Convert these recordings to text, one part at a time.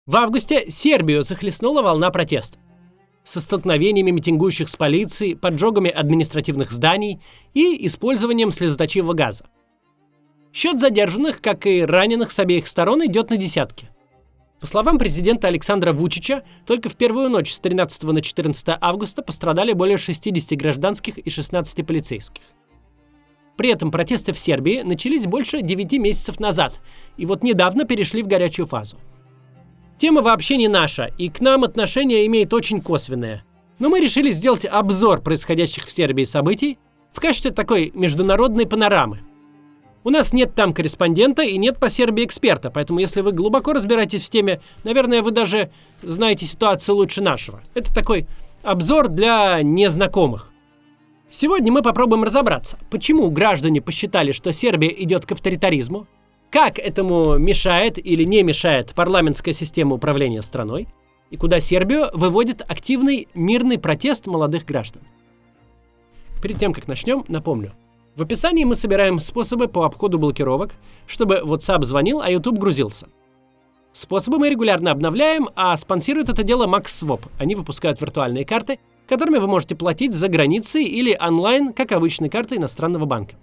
В августе Сербию захлестнула волна протестов. Со столкновениями митингующих с полицией, поджогами административных зданий и использованием слезоточивого газа. Счет задержанных, как и раненых с обеих сторон, идет на десятки. По словам президента Александра Вучича, только в первую ночь с 13 на 14 августа пострадали более 60 гражданских и 16 полицейских. При этом протесты в Сербии начались больше 9 месяцев назад, и вот недавно перешли в горячую фазу. Тема вообще не наша, и к нам отношение имеет очень косвенное. Но мы решили сделать обзор происходящих в Сербии событий в качестве такой международной панорамы. У нас нет там корреспондента и нет по Сербии эксперта, поэтому если вы глубоко разбираетесь в теме, наверное, вы даже знаете ситуацию лучше нашего. Это такой обзор для незнакомых. Сегодня мы попробуем разобраться, почему граждане посчитали, что Сербия идет к авторитаризму, как этому мешает или не мешает парламентская система управления страной, и куда Сербию выводит активный мирный протест молодых граждан. Перед тем, как начнем, напомню. В описании мы собираем способы по обходу блокировок, чтобы WhatsApp звонил, а YouTube грузился. Способы мы регулярно обновляем, а спонсирует это дело MaxSwap. Они выпускают виртуальные карты, которыми вы можете платить за границей или онлайн, как обычной картой иностранного банка.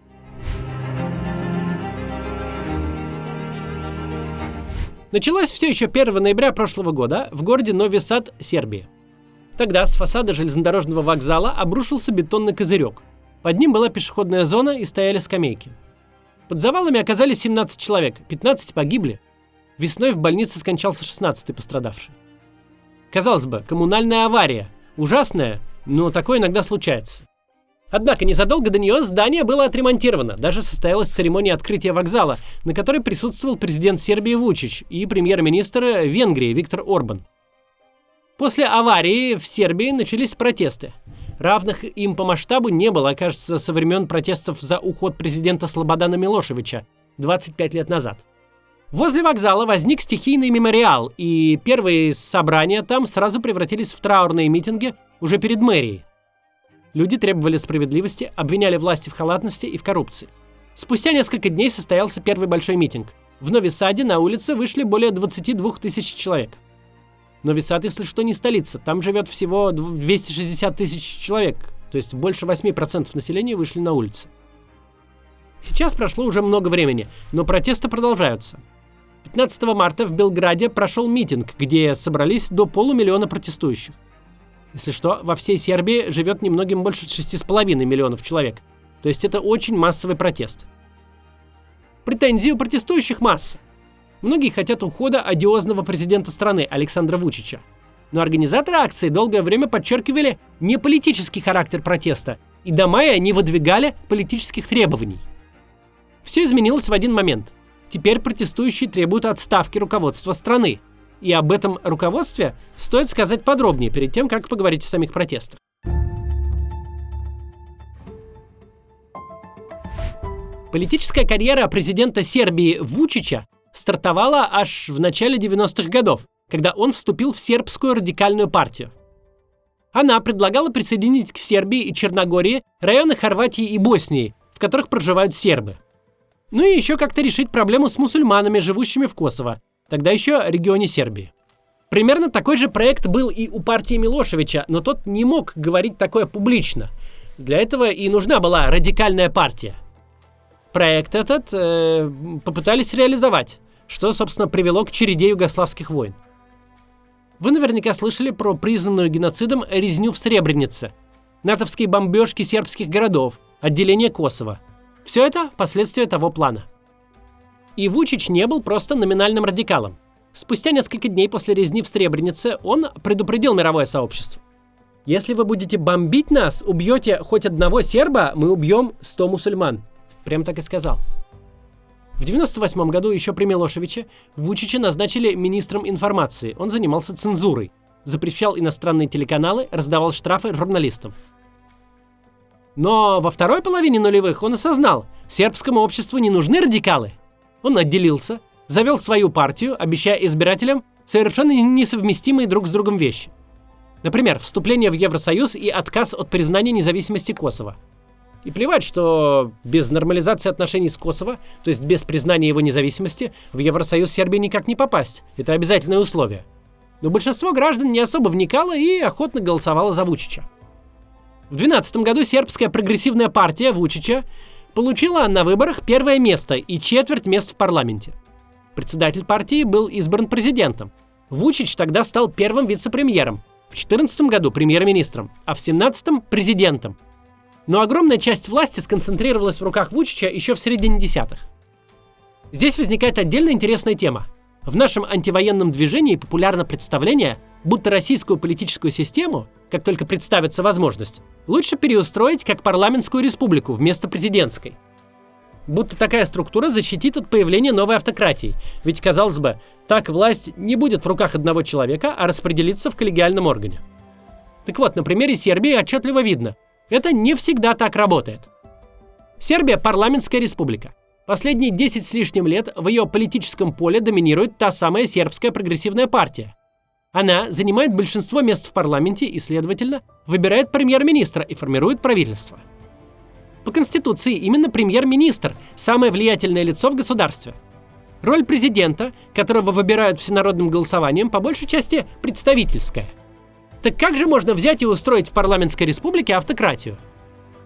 Началось все еще 1 ноября прошлого года в городе Нови Сад, Сербия. Тогда с фасада железнодорожного вокзала обрушился бетонный козырек. Под ним была пешеходная зона и стояли скамейки. Под завалами оказались 17 человек, 15 погибли. Весной в больнице скончался 16-й пострадавший. Казалось бы, коммунальная авария. Ужасная, но такое иногда случается. Однако незадолго до нее здание было отремонтировано. Даже состоялась церемония открытия вокзала, на которой присутствовал президент Сербии Вучич и премьер-министр Венгрии Виктор Орбан. После аварии в Сербии начались протесты. Равных им по масштабу не было, кажется, со времен протестов за уход президента Слободана Милошевича 25 лет назад. Возле вокзала возник стихийный мемориал, и первые собрания там сразу превратились в траурные митинги уже перед мэрией. Люди требовали справедливости, обвиняли власти в халатности и в коррупции. Спустя несколько дней состоялся первый большой митинг. В Нови Саде на улице вышли более 22 тысяч человек. Нови Сад, если что, не столица. Там живет всего 260 тысяч человек. То есть больше 8% населения вышли на улицы. Сейчас прошло уже много времени, но протесты продолжаются. 15 марта в Белграде прошел митинг, где собрались до полумиллиона протестующих. Если что, во всей Сербии живет немногим больше 6,5 миллионов человек. То есть это очень массовый протест. Претензий у протестующих масса. Многие хотят ухода одиозного президента страны Александра Вучича. Но организаторы акции долгое время подчеркивали не политический характер протеста и до мая не выдвигали политических требований. Все изменилось в один момент. Теперь протестующие требуют отставки руководства страны. И об этом руководстве стоит сказать подробнее перед тем, как поговорить о самих протестах. Политическая карьера президента Сербии Вучича стартовала аж в начале 90-х годов, когда он вступил в сербскую радикальную партию. Она предлагала присоединить к Сербии и Черногории районы Хорватии и Боснии, в которых проживают сербы. Ну и еще как-то решить проблему с мусульманами, живущими в Косово, тогда еще регионе Сербии. Примерно такой же проект был и у партии Милошевича, но тот не мог говорить такое публично. Для этого и нужна была радикальная партия. Проект этот попытались реализовать, что, собственно, привело к череде югославских войн. Вы наверняка слышали про признанную геноцидом резню в Сребренице, натовские бомбежки сербских городов, отделение Косово. Все это последствия того плана. И Вучич не был просто номинальным радикалом. Спустя несколько дней после резни в Сребренице он предупредил мировое сообщество. Если вы будете бомбить нас, убьете хоть одного серба, мы убьем 100 мусульман. Прям так и сказал. В 1998 году, еще при Милошевиче, Вучича назначили министром информации. Он занимался цензурой, запрещал иностранные телеканалы, раздавал штрафы журналистам. Но во второй половине нулевых он осознал, сербскому обществу не нужны радикалы. Он отделился, завел свою партию, обещая избирателям совершенно несовместимые друг с другом вещи. Например, вступление в Евросоюз и отказ от признания независимости Косово. И плевать, что без нормализации отношений с Косово, то есть без признания его независимости, в Евросоюз Сербии никак не попасть. Это обязательное условие. Но большинство граждан не особо вникало и охотно голосовало за Вучича. В 2012 году сербская прогрессивная партия Вучича получила на выборах первое место и четверть мест в парламенте. Председатель партии был избран президентом. Вучич тогда стал первым вице-премьером, в 2014 году премьер-министром, а в 2017 президентом. Но огромная часть власти сконцентрировалась в руках Вучича еще в середине десятых. Здесь возникает отдельно интересная тема. В нашем антивоенном движении популярно представление, будто российскую политическую систему, как только представится возможность, лучше переустроить как парламентскую республику вместо президентской. Будто такая структура защитит от появления новой автократии. Ведь, казалось бы, так власть не будет в руках одного человека, а распределится в коллегиальном органе. Так вот, на примере Сербии отчетливо видно, это не всегда так работает. Сербия – парламентская республика. Последние 10 с лишним лет в ее политическом поле доминирует та самая сербская прогрессивная партия. Она занимает большинство мест в парламенте и, следовательно, выбирает премьер-министра и формирует правительство. По Конституции именно премьер-министр – самое влиятельное лицо в государстве. Роль президента, которого выбирают всенародным голосованием, по большей части представительская. Так как же можно взять и устроить в парламентской республике автократию?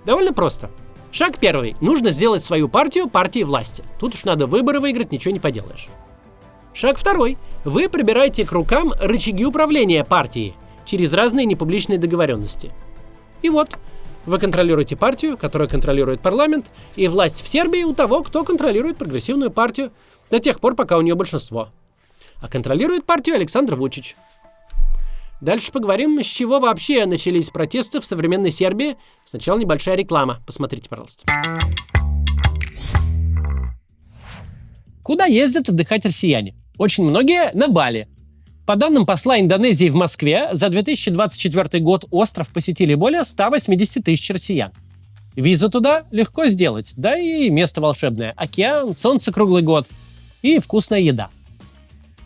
Довольно просто. Шаг первый. Нужно сделать свою партию партией власти. Тут уж надо выборы выиграть, ничего не поделаешь. Шаг второй. Вы прибираете к рукам рычаги управления партией через разные непубличные договоренности. И вот, вы контролируете партию, которая контролирует парламент, и власть в Сербии у того, кто контролирует прогрессивную партию, до тех пор, пока у нее большинство. А контролирует партию Александр Вучич. Дальше поговорим, с чего вообще начались протесты в современной Сербии. Сначала небольшая реклама. Посмотрите, пожалуйста. Куда ездят отдыхать россияне? Очень многие на Бали. По данным посла Индонезии в Москве, за 2024 год остров посетили более 180 тысяч россиян. Визу туда легко сделать, да и место волшебное. Океан, солнце круглый год и вкусная еда.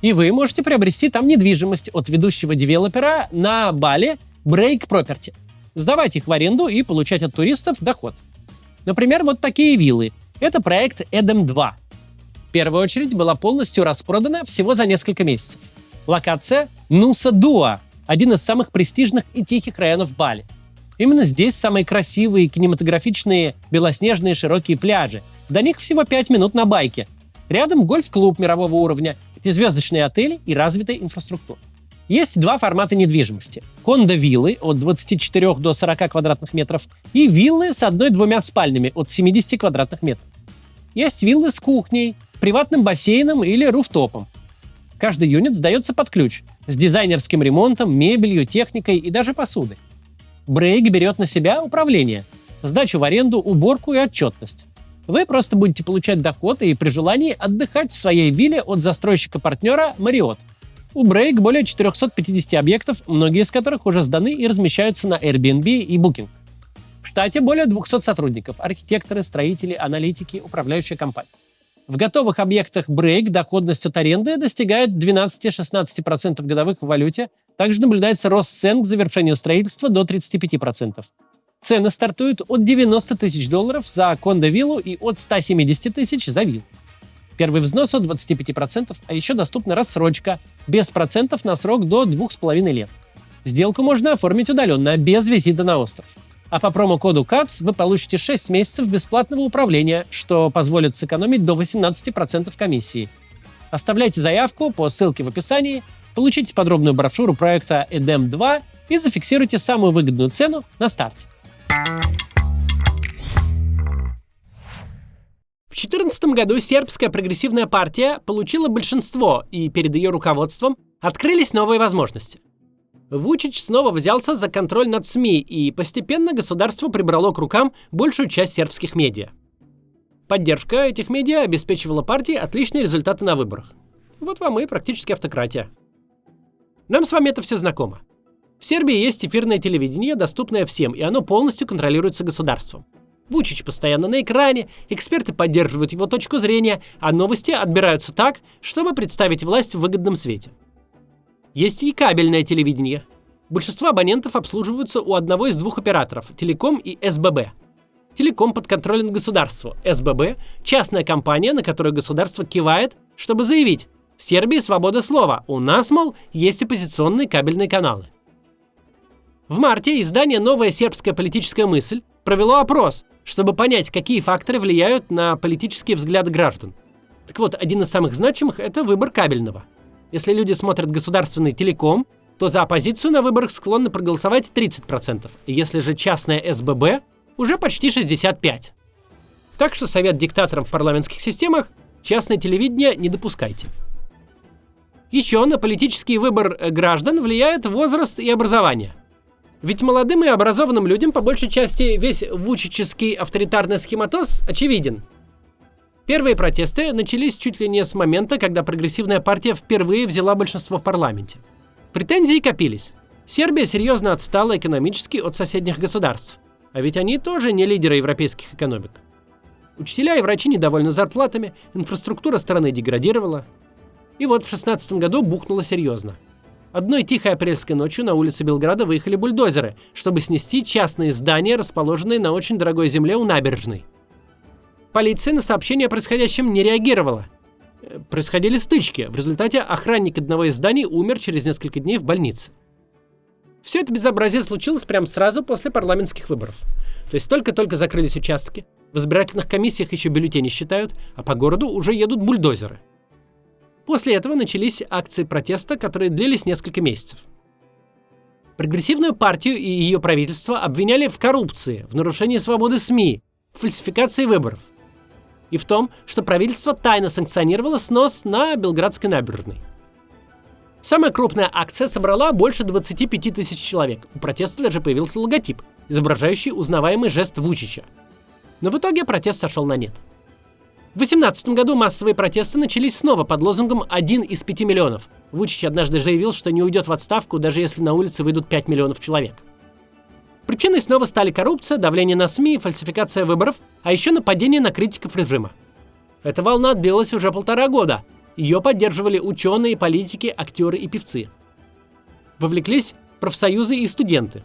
И вы можете приобрести там недвижимость от ведущего девелопера на Бали Break Property. Сдавать их в аренду и получать от туристов доход. Например, вот такие виллы. Это проект Эдем 2. В первую очередь была полностью распродана всего за несколько месяцев. Локация Нуса Дуа, один из самых престижных и тихих районов Бали. Именно здесь самые красивые, кинематографичные, белоснежные широкие пляжи. До них всего 5 минут на байке. Рядом гольф-клуб мирового уровня, пятизвездочные отели и развитая инфраструктура. Есть два формата недвижимости. Кондо-виллы от 24 до 40 квадратных метров и виллы с 1-2 спальнями от 70 квадратных метров. Есть виллы с кухней, приватным бассейном или руфтопом. Каждый юнит сдается под ключ, с дизайнерским ремонтом, мебелью, техникой и даже посудой. Брейк берет на себя управление, сдачу в аренду, уборку и отчетность. Вы просто будете получать доход и при желании отдыхать в своей вилле от застройщика-партнера Marriott. У Брейк более 450 объектов, многие из которых уже сданы и размещаются на Airbnb и Booking. В штате более 200 сотрудников, архитекторы, строители, аналитики, управляющая компания. В готовых объектах Брейк доходность от аренды достигает 12-16% годовых в валюте. Также наблюдается рост цен к завершению строительства до 35%. Цены стартуют от $90 тысяч за кондо-виллу и от 170 тысяч за виллу. Первый взнос от 25%, а еще доступна рассрочка без процентов на срок до 2,5 лет. Сделку можно оформить удаленно, без визита на остров. А по промокоду CATS вы получите 6 месяцев бесплатного управления, что позволит сэкономить до 18% комиссии. Оставляйте заявку по ссылке в описании, получите подробную брошюру проекта Эдем 2 и зафиксируйте самую выгодную цену на старте. В 2014 году сербская прогрессивная партия получила большинство, и перед ее руководством открылись новые возможности. Вучич снова взялся за контроль над СМИ, и постепенно государство прибрало к рукам большую часть сербских медиа. Поддержка этих медиа обеспечивала партии отличные результаты на выборах. Вот вам и практически автократия. Нам с вами это все знакомо. В Сербии есть эфирное телевидение, доступное всем, и оно полностью контролируется государством. Вучич постоянно на экране, эксперты поддерживают его точку зрения, а новости отбираются так, чтобы представить власть в выгодном свете. Есть и кабельное телевидение. Большинство абонентов обслуживаются у одного из двух операторов – Телеком и СББ. Телеком подконтролен государству. СББ – частная компания, на которую государство кивает, чтобы заявить: в Сербии свобода слова, у нас, мол, есть оппозиционные кабельные каналы. В марте издание «Новая сербская политическая мысль» провело опрос, чтобы понять, какие факторы влияют на политические взгляды граждан. Так вот, один из самых значимых – это выбор кабельного. Если люди смотрят государственный телеком, то за оппозицию на выборах склонны проголосовать 30%. Если же частное СББ – уже почти 65%. Так что совет диктаторам в парламентских системах – частное телевидение не допускайте. Еще на политический выбор граждан влияет возраст и образование. Ведь молодым и образованным людям по большей части весь вучичевский авторитарный схематоз очевиден. Первые протесты начались чуть ли не с момента, когда прогрессивная партия впервые взяла большинство в парламенте. Претензии копились. Сербия серьезно отстала экономически от соседних государств. А ведь они тоже не лидеры европейских экономик. Учителя и врачи недовольны зарплатами, инфраструктура страны деградировала. И вот в 2016 году бухнуло серьезно. Одной тихой апрельской ночью на улице Белграда выехали бульдозеры, чтобы снести частные здания, расположенные на очень дорогой земле у набережной. Полиция на сообщение о происходящем не реагировала. Происходили стычки. В результате охранник одного из зданий умер через несколько дней в больнице. Все это безобразие случилось прямо сразу после парламентских выборов. То есть только-только закрылись участки, в избирательных комиссиях еще бюллетени считают, а по городу уже едут бульдозеры. После этого начались акции протеста, которые длились несколько месяцев. Прогрессивную партию и ее правительство обвиняли в коррупции, в нарушении свободы СМИ, в фальсификации выборов. И в том, что правительство тайно санкционировало снос на Белградской набережной. Самая крупная акция собрала больше 25 тысяч человек. У протеста даже появился логотип, изображающий узнаваемый жест Вучича. Но в итоге протест сошел на нет. В 2018 году массовые протесты начались снова под лозунгом «1 из 5 миллионов». Вучич однажды заявил, что не уйдет в отставку, даже если на улице выйдут 5 миллионов человек. Причиной снова стали коррупция, давление на СМИ, фальсификация выборов, а еще нападение на критиков режима. Эта волна длилась уже 1,5 года. Ее поддерживали ученые, политики, актеры и певцы. Вовлеклись профсоюзы и студенты.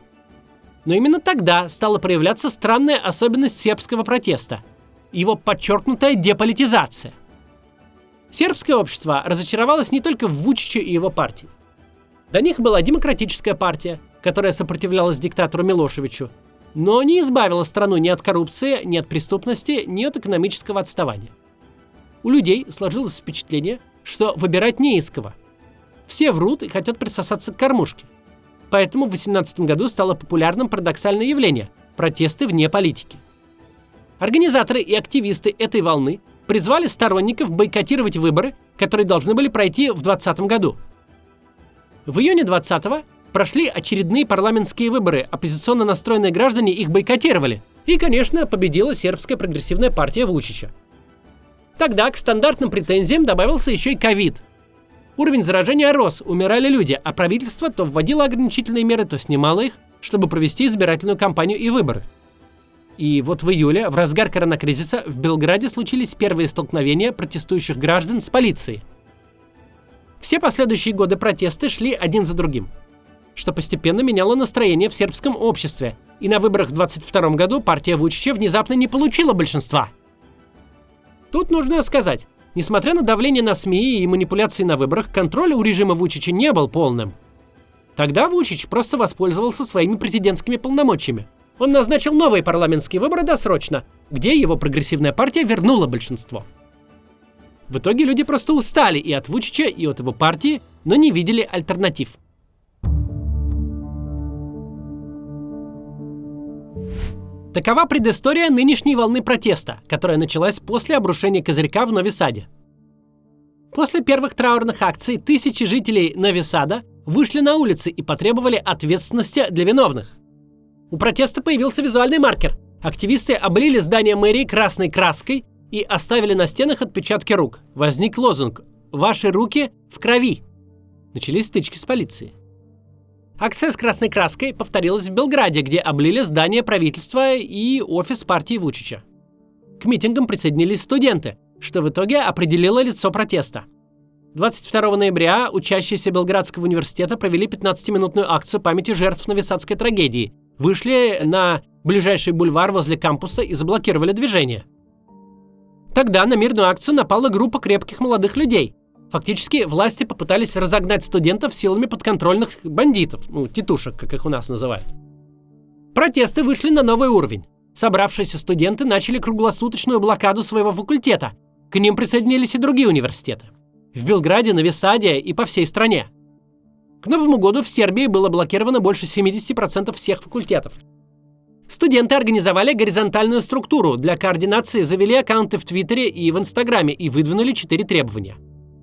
Но именно тогда стала проявляться странная особенность сербского протеста – его подчеркнутая деполитизация. Сербское общество разочаровалось не только в Вучиче и его партии. До них была демократическая партия, которая сопротивлялась диктатору Милошевичу, но не избавила страну ни от коррупции, ни от преступности, ни от экономического отставания. У людей сложилось впечатление, что выбирать не из кого. Все врут и хотят присосаться к кормушке. Поэтому в 2018 году стало популярным парадоксальное явление – протесты вне политики. Организаторы и активисты этой волны призвали сторонников бойкотировать выборы, которые должны были пройти в 2020 году. В июне 2020-го прошли очередные парламентские выборы, оппозиционно настроенные граждане их бойкотировали. И, конечно, победила сербская прогрессивная партия Вучича. Тогда к стандартным претензиям добавился еще и ковид. Уровень заражения рос, умирали люди, а правительство то вводило ограничительные меры, то снимало их, чтобы провести избирательную кампанию и выборы. И вот в июле, в разгар коронакризиса, в Белграде случились первые столкновения протестующих граждан с полицией. Все последующие годы протесты шли один за другим, что постепенно меняло настроение в сербском обществе, и на выборах в 2022 году партия Вучича внезапно не получила большинства. Тут нужно сказать, несмотря на давление на СМИ и манипуляции на выборах, контроль у режима Вучича не был полным. Тогда Вучич просто воспользовался своими президентскими полномочиями. Он назначил новые парламентские выборы досрочно, где его прогрессивная партия вернула большинство. В итоге люди просто устали и от Вучича, и от его партии, но не видели альтернатив. Такова предыстория нынешней волны протеста, которая началась после обрушения Козырька в Нови-Саде. После первых траурных акций тысячи жителей Нови-Сада вышли на улицы и потребовали ответственности для виновных. У протеста появился визуальный маркер. Активисты облили здание мэрии красной краской и оставили на стенах отпечатки рук. Возник лозунг «Ваши руки в крови». Начались стычки с полицией. Акция с красной краской повторилась в Белграде, где облили здание правительства и офис партии Вучича. К митингам присоединились студенты, что в итоге определило лицо протеста. 22 ноября учащиеся Белградского университета провели 15-минутную акцию памяти жертв Новисадской трагедии. Вышли на ближайший бульвар возле кампуса и заблокировали движение. Тогда на мирную акцию напала группа крепких молодых людей. Фактически власти попытались разогнать студентов силами подконтрольных бандитов, титушек, как их у нас называют. Протесты вышли на новый уровень. Собравшиеся студенты начали круглосуточную блокаду своего факультета. К ним присоединились и другие университеты. В Белграде, Нови Саде и по всей стране. К Новому году в Сербии было блокировано больше 70% всех факультетов. Студенты организовали горизонтальную структуру. Для координации завели аккаунты в Твиттере и в Инстаграме и выдвинули 4 требования.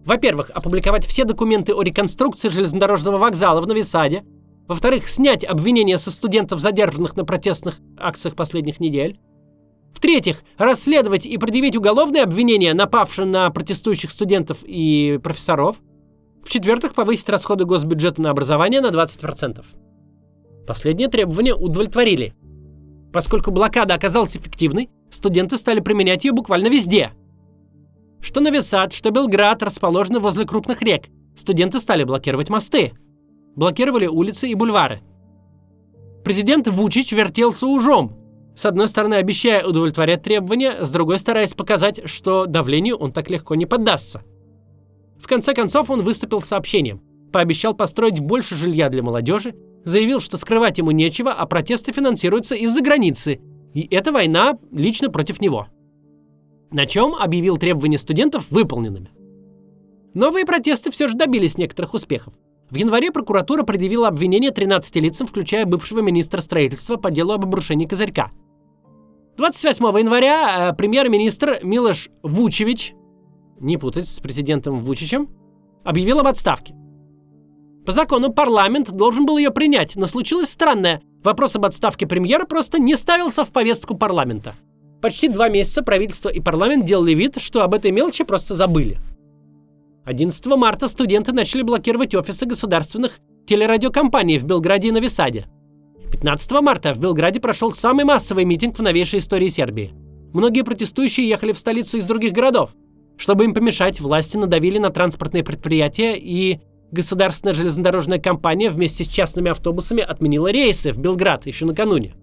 Во-первых, опубликовать все документы о реконструкции железнодорожного вокзала в Нови Саде. Во-вторых, снять обвинения со студентов, задержанных на протестных акциях последних недель. В-третьих, расследовать и предъявить уголовные обвинения напавшим на протестующих студентов и профессоров. В-четвертых, повысить расходы госбюджета на образование на 20%. Последнее требование удовлетворили. Поскольку блокада оказалась эффективной, студенты стали применять ее буквально везде. Что Нови Сад, что Белград расположены возле крупных рек. Студенты стали блокировать мосты. Блокировали улицы и бульвары. Президент Вучич вертелся ужом. С одной стороны, обещая удовлетворять требования, с другой стараясь показать, что давлению он так легко не поддастся. В конце концов, он выступил с сообщением. Пообещал построить больше жилья для молодежи, заявил, что скрывать ему нечего, а протесты финансируются из-за границы. И эта война лично против него. На чем объявил требования студентов выполненными. Новые протесты все же добились некоторых успехов. В январе прокуратура предъявила обвинение 13 лицам, включая бывшего министра строительства по делу об обрушении Козырька. 28 января премьер-министр Милош Вучевич, не путать с президентом Вучичем, объявил об отставке. По закону парламент должен был ее принять, но случилось странное. Вопрос об отставке премьера просто не ставился в повестку парламента. Почти 2 месяца правительство и парламент делали вид, что об этой мелочи просто забыли. 11 марта студенты начали блокировать офисы государственных телерадиокомпаний в Белграде и Нови Саде. 15 марта в Белграде прошел самый массовый митинг в новейшей истории Сербии. Многие протестующие ехали в столицу из других городов. Чтобы им помешать, власти надавили на транспортные предприятия, и государственная железнодорожная компания вместе с частными автобусами отменила рейсы в Белград еще накануне.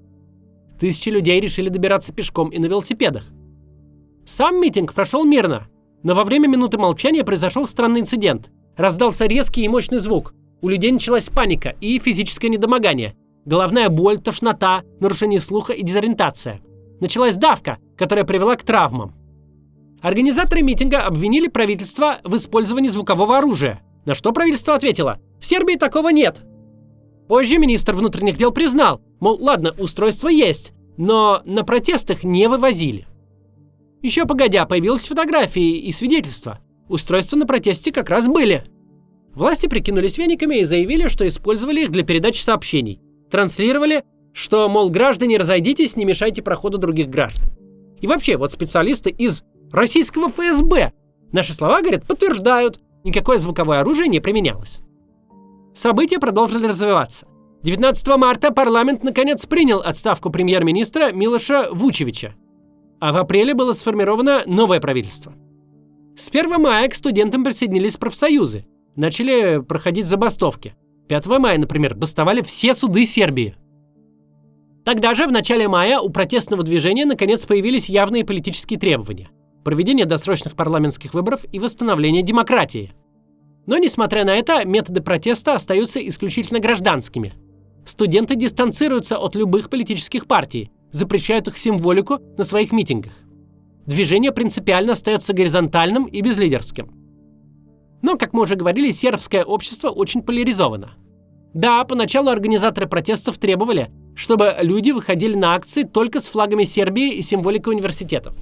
Тысячи людей решили добираться пешком и на велосипедах. Сам митинг прошел мирно, но во время минуты молчания произошел странный инцидент. Раздался резкий и мощный звук. У людей началась паника и физическое недомогание. Головная боль, тошнота, нарушение слуха и дезориентация. Началась давка, которая привела к травмам. Организаторы митинга обвинили правительство в использовании звукового оружия, на что правительство ответило: «В Сербии такого нет». Позже министр внутренних дел признал, мол, ладно, устройство есть, но на протестах не вывозили. Еще погодя, появились фотографии и свидетельства. Устройства на протесте как раз были. Власти прикинулись вениками и заявили, что использовали их для передачи сообщений. Транслировали, что, мол, граждане, разойдитесь, не мешайте проходу других граждан. И вообще, вот специалисты из российского ФСБ наши слова, говорят, подтверждают, никакое звуковое оружие не применялось. События продолжили развиваться. 19 марта парламент наконец принял отставку премьер-министра Милоша Вучевича. А в апреле было сформировано новое правительство. С 1 мая к студентам присоединились профсоюзы. Начали проходить забастовки. 5 мая, например, бастовали все суды Сербии. Тогда же, в начале мая, у протестного движения наконец появились явные политические требования. Проведение досрочных парламентских выборов и восстановление демократии. Но, несмотря на это, методы протеста остаются исключительно гражданскими. Студенты дистанцируются от любых политических партий, запрещают их символику на своих митингах. Движение принципиально остается горизонтальным и безлидерским. Но, как мы уже говорили, сербское общество очень поляризовано. Да, поначалу организаторы протестов требовали, чтобы люди выходили на акции только с флагами Сербии и символикой университетов.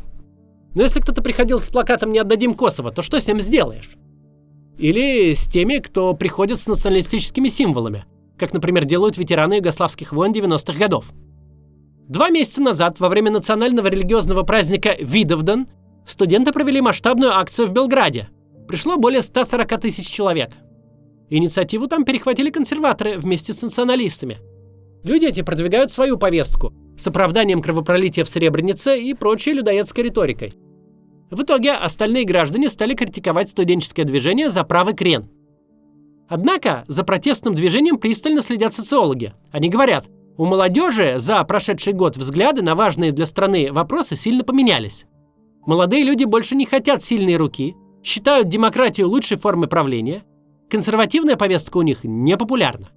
Но если кто-то приходил с плакатом «Не отдадим Косово», то что с ним сделаешь? Или с теми, кто приходит с националистическими символами, как, например, делают ветераны югославских войн 90-х годов. 2 месяца назад, во время национального религиозного праздника Видовдан, студенты провели масштабную акцию в Белграде. Пришло более 140 тысяч человек. Инициативу там перехватили консерваторы вместе с националистами. Люди эти продвигают свою повестку с оправданием кровопролития в Сребренице и прочей людоедской риторикой. В итоге остальные граждане стали критиковать студенческое движение за правый крен. Однако за протестным движением пристально следят социологи. Они говорят, У молодежи за прошедший год взгляды на важные для страны вопросы сильно поменялись. Молодые люди больше не хотят сильной руки, считают демократию лучшей формой правления, консервативная повестка у них не популярна.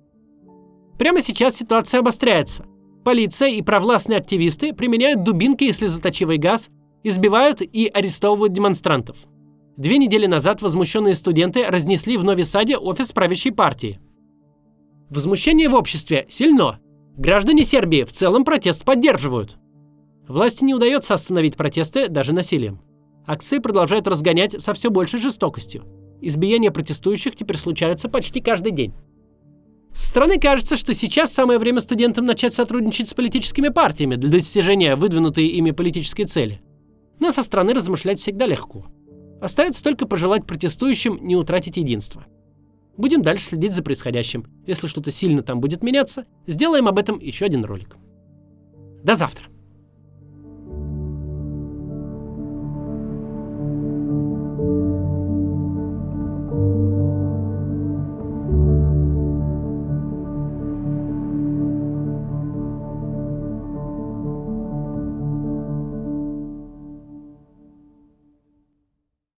Прямо сейчас ситуация обостряется. Полиция и провластные активисты применяют дубинки и слезоточивый газ, избивают и арестовывают демонстрантов. 2 недели назад возмущенные студенты разнесли в Нови-Саде офис правящей партии. Возмущение в обществе сильно. Граждане Сербии в целом протест поддерживают. Власти не удается остановить протесты даже насилием. Акции продолжают разгонять со все большей жестокостью. Избиения протестующих теперь случаются почти каждый день. Со стороны кажется, что сейчас самое время студентам начать сотрудничать с политическими партиями для достижения выдвинутой ими политической цели. Но со стороны размышлять всегда легко. Остается только пожелать протестующим не утратить единство. Будем дальше следить за происходящим. Если что-то сильно там будет меняться, сделаем об этом еще один ролик. До завтра!